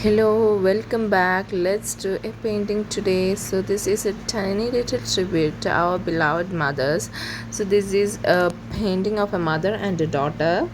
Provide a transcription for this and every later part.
Hello, welcome back. Let's do a painting today. So this is a tiny little tribute to our beloved mothers. So this is a painting of a mother and a daughter.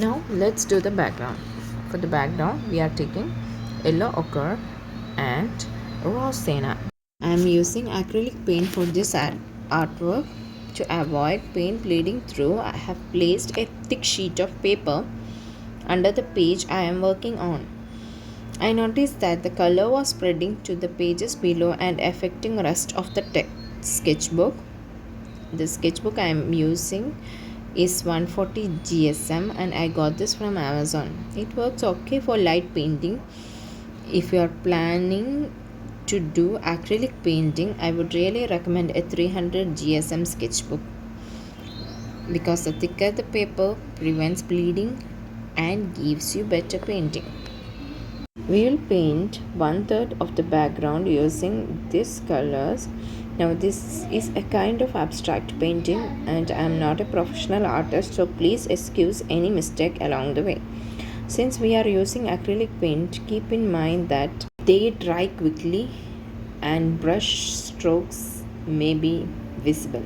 Now let's do the background. For the background, we are taking yellow ochre and raw sienna. I am using acrylic paint for this artwork. To avoid paint bleeding through, I have placed a thick sheet of paper under the page I am working on. I noticed that the color was spreading to the pages below and affecting rest of the sketchbook. The sketchbook I am using is 140 GSM and I got this from Amazon. It works okay for light painting. If you are planning to do acrylic painting, I would really recommend a 300 GSM sketchbook because the thicker the paper prevents bleeding and gives you better painting. We will paint 1/3 of the background using these colors. Now this is a kind of abstract painting and I am not a professional artist, so please excuse any mistake along the way. Since we are using acrylic paint, keep in mind that they dry quickly and brush strokes may be visible.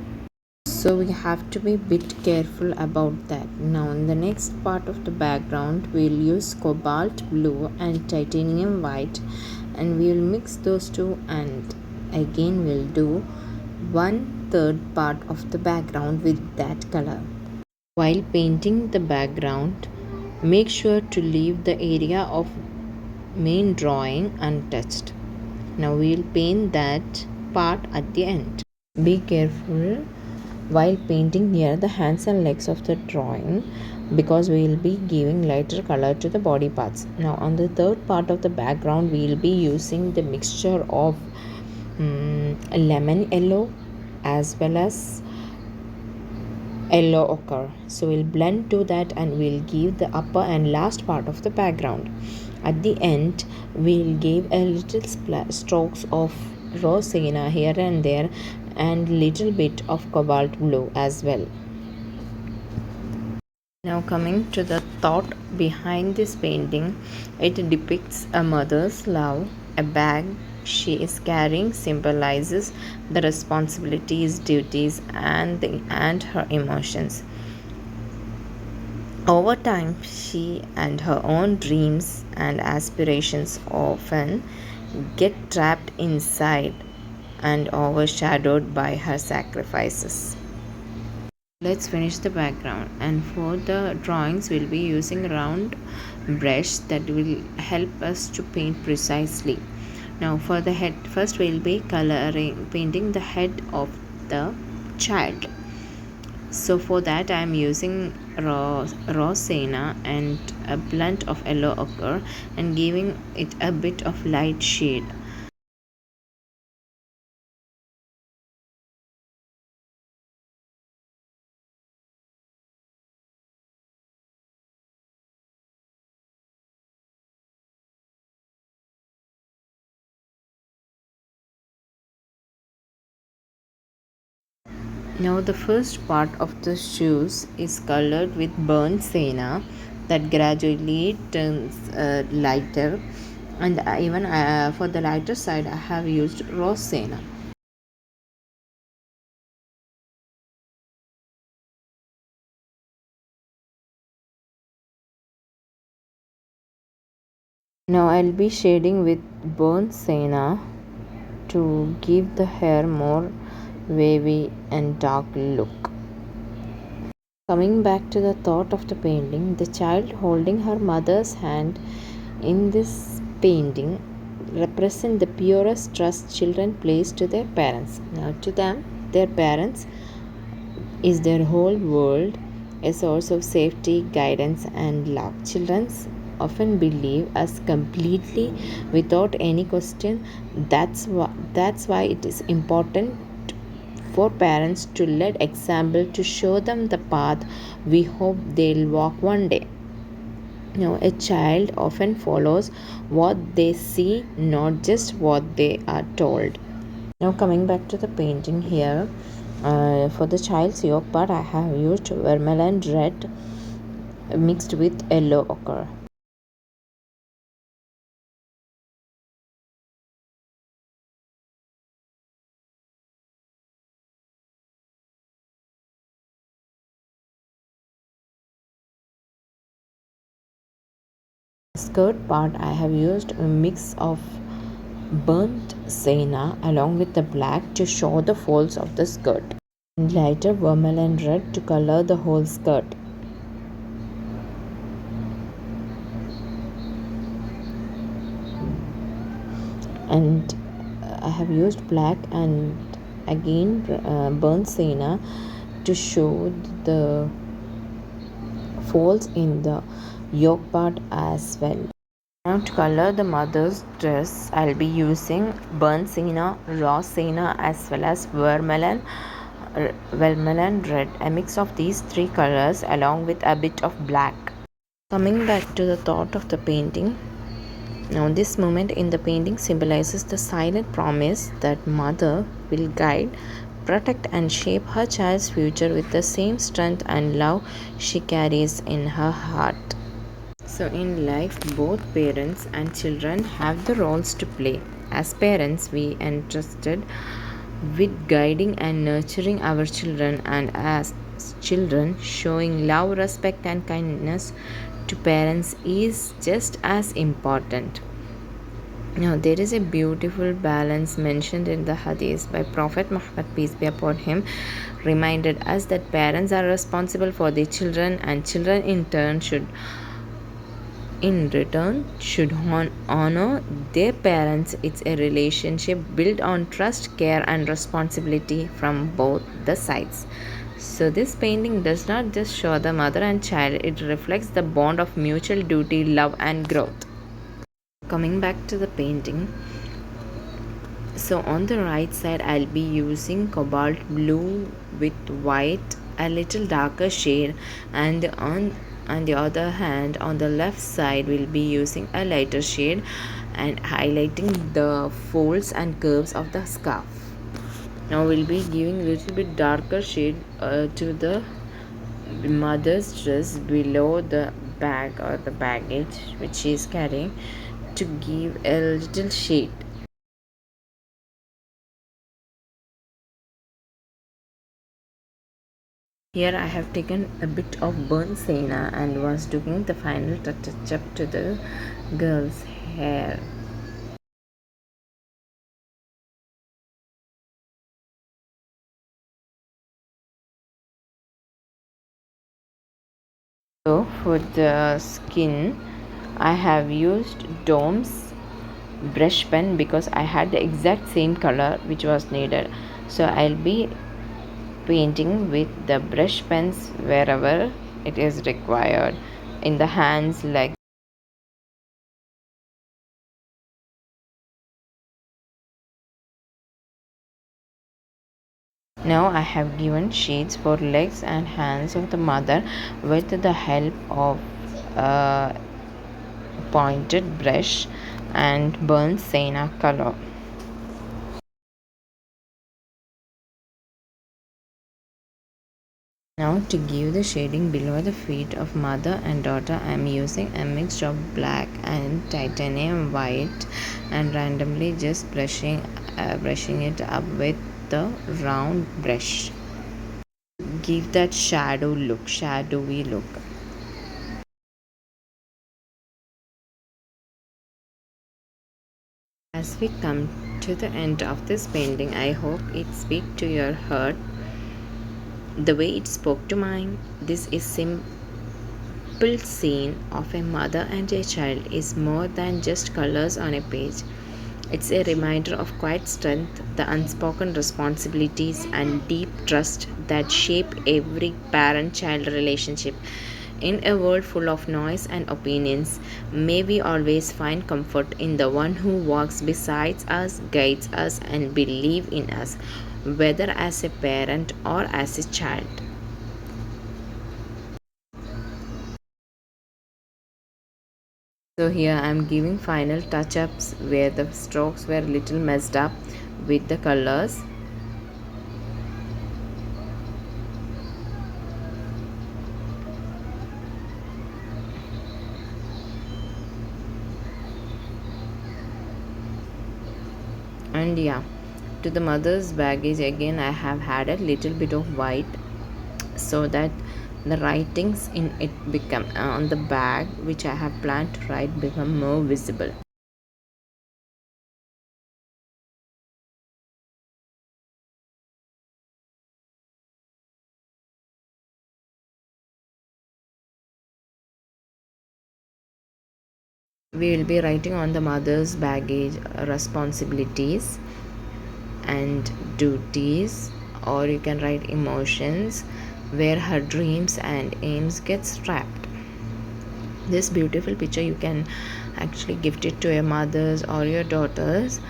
So we have to be a bit careful about that. Now in the next part of the background we'll use cobalt blue and titanium white and we'll mix those two and again we'll do 1/3 part of the background with that color. While painting the background, make sure to leave the area of main drawing untouched. Now we'll paint that part at the end. Be careful while painting near the hands and legs of the drawing because we will be giving lighter color to the body parts. Now on the third part of the background we will be using the mixture of lemon yellow as well as yellow ochre. So we'll blend to that and we'll give the upper and last part of the background. At the end we'll give a little strokes of raw sienna here and there and little bit of cobalt blue as well. Now coming to the thought behind this painting, it depicts a mother's love. A bag she is carrying symbolizes the responsibilities, duties and her emotions. Over time, she and her own dreams and aspirations often get trapped inside and overshadowed by her sacrifices. Let's finish the background, and for the drawings we'll be using a round brush that will help us to paint precisely. Now for the head, first we'll be painting the head of the child. So for that I am using raw sienna and a blend of yellow ochre and giving it a bit of light shade. Now the first part of the shoes is colored with burnt sienna that gradually turns lighter, and even for the lighter side I have used raw sienna. Now I'll be shading with burnt sienna to give the hair more wavy and dark look. Coming back to the thought of the painting, the child holding her mother's hand in this painting represent the purest trust children place to their parents. Now to them, their parents is their whole world, a source of safety, guidance and love. Children often believe us completely without any question. That's why it is important for parents to lead example to show them the path we hope they'll walk one day. Now, a child often follows what they see, not just what they are told. Now, coming back to the painting here, for the child's yoke part, I have used vermilion red mixed with yellow ochre. Skirt part, I have used a mix of burnt sienna along with the black to show the folds of the skirt, and lighter vermilion red to color the whole skirt. And I have used black and again burnt sienna to show the folds in the yoke part as well. Now to color the mother's dress, I'll be using burnt sienna, raw sienna as well as vermilion red, a mix of these three colors along with a bit of black. Coming back to the thought of the painting, now this moment in the painting symbolizes the silent promise that mother will guide, protect and shape her child's future with the same strength and love she carries in her heart. So, in life, both parents and children have the roles to play. As parents, we entrusted with guiding and nurturing our children, and as children, showing love, respect, and kindness to parents is just as important. Now, there is a beautiful balance mentioned in the Hadith by Prophet Muhammad, peace be upon him, reminded us that parents are responsible for their children, and children in return should honor their parents. It's a relationship built on trust, care and responsibility from both the sides. So this painting does not just show the mother and child, it reflects the bond of mutual duty, love and growth. Coming back to the painting, so on the right side I'll be using cobalt blue with white, a little darker shade, and on the other hand on the left side we'll be using a lighter shade and highlighting the folds and curves of the scarf. Now we'll be giving a little bit darker shade to the mother's dress below the bag or the baggage which she is carrying, to give a little shade. Here I have taken a bit of burnt sienna and was doing the final touch up to the girl's hair. So for the skin, I have used Dome's brush pen because I had the exact same color which was needed. So I'll be painting with the brush pens wherever it is required, in the hands, legs. Now I have given shades for legs and hands of the mother with the help of a pointed brush and burnt sienna color. Now to give the shading below the feet of mother and daughter, I am using a mix of black and titanium white and randomly just brushing it up with the round brush. Give that shadowy look. As we come to the end of this painting, I hope it speaks to your heart the way it spoke to mine. This is simple scene of a mother and a child is more than just colors on a page. It's a reminder of quiet strength, the unspoken responsibilities, and deep trust that shape every parent child relationship. In a world full of noise and opinions, may we always find comfort in the one who walks beside us, guides us, and believes in us, whether as a parent or as a child. So here I am giving final touch-ups where the strokes were little messed up with the colors. And yeah, to the mother's baggage again I have had a little bit of white so that the writings in it become on the bag which I have planned to write become more visible. We will be writing on the mother's baggage, responsibilities and duties, or you can write emotions where her dreams and aims get trapped. This beautiful picture you can actually gift it to your mothers or your daughters.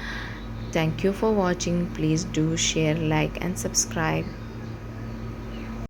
Thank you for watching. Please do share, like and subscribe.